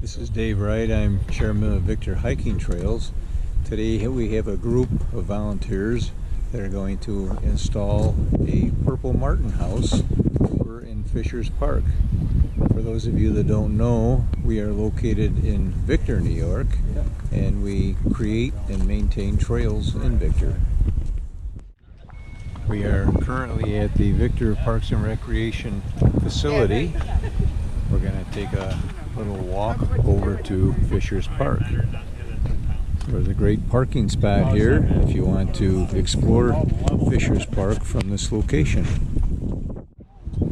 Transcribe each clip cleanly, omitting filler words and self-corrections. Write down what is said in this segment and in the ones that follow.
This is Dave Wright. I'm chairman of Victor Hiking Trails. Today we have a group of volunteers that are going to install a Purple Martin house over in Fishers Park. For those of you that don't know, we are located in Victor, New York, and we create and maintain trails in Victor. We are currently at the Victor Parks and Recreation facility. We're going to take a little walk over to Fishers Park. There's a great parking spot here if you want to explore Fishers Park from this location.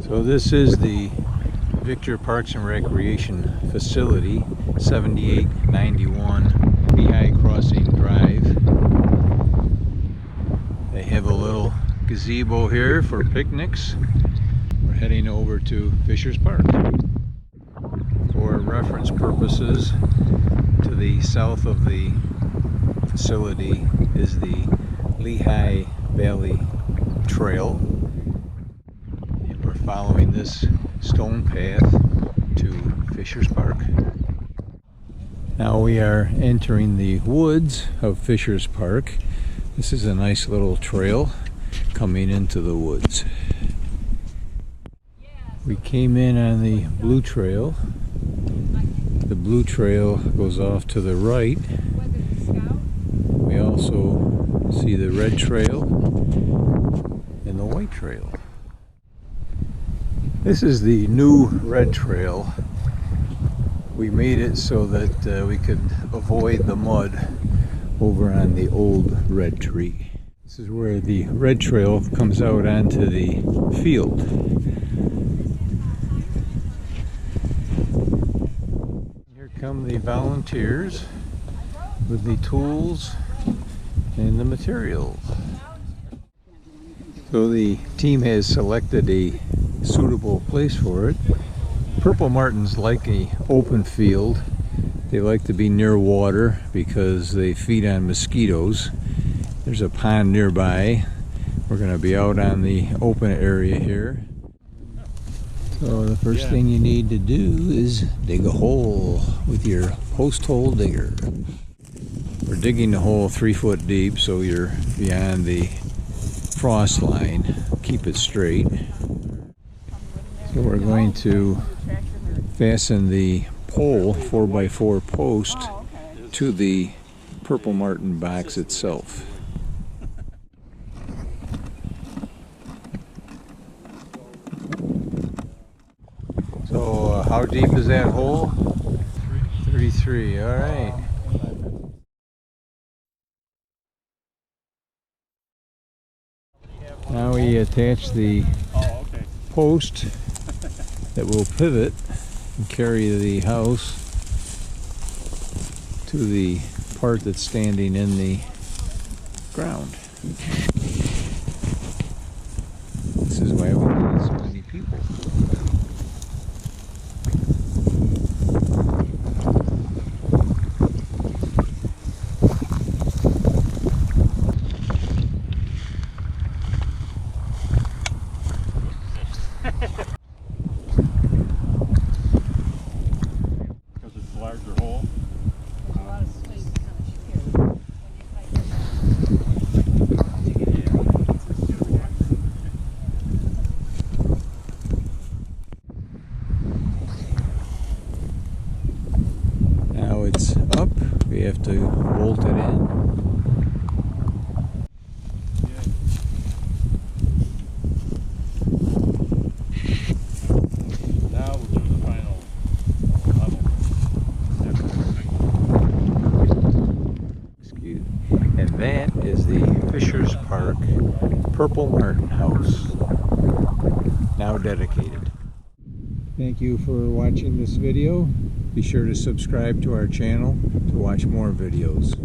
So this is the Victor Parks and Recreation facility, 7891 Lehigh Crossing Drive. They have a little gazebo here for picnics. We're heading over to Fishers Park. For reference purposes, to the south of the facility is the Lehigh Valley Trail, and we're following this stone path to Fishers Park. Now we are entering the woods of Fishers Park. This is a nice little trail coming into the woods. We came in on the Blue Trail. The Blue Trail goes off to the right. We also see the Red Trail and the White Trail. This is the new Red Trail. We made it so that we could avoid the mud over on the old red tree. This is where the Red Trail comes out onto the field. Come the volunteers with the tools and the materials. So the team has selected a suitable place for it. Purple Martins like an open field. They like to be near water because they feed on mosquitoes. There's a pond nearby. We're going to be out on the open area here. So the first thing you need to do is dig a hole with your post hole digger. We're digging the hole 3 foot deep so you're beyond the frost line. Keep it straight. So we're going to fasten the pole 4x4 post to the Purple Martin box itself. So how deep is that hole? 33, all right. Now we attach the post that will pivot and carry the house to the part that's standing in the ground. This is why we need so many people. Because it's a larger hole. A lot of space kind of here. Now it's up. We have to bolt it in. And that is the Fishers Park Purple Martin house, now dedicated. Thank you for watching this video. Be sure to subscribe to our channel to watch more videos.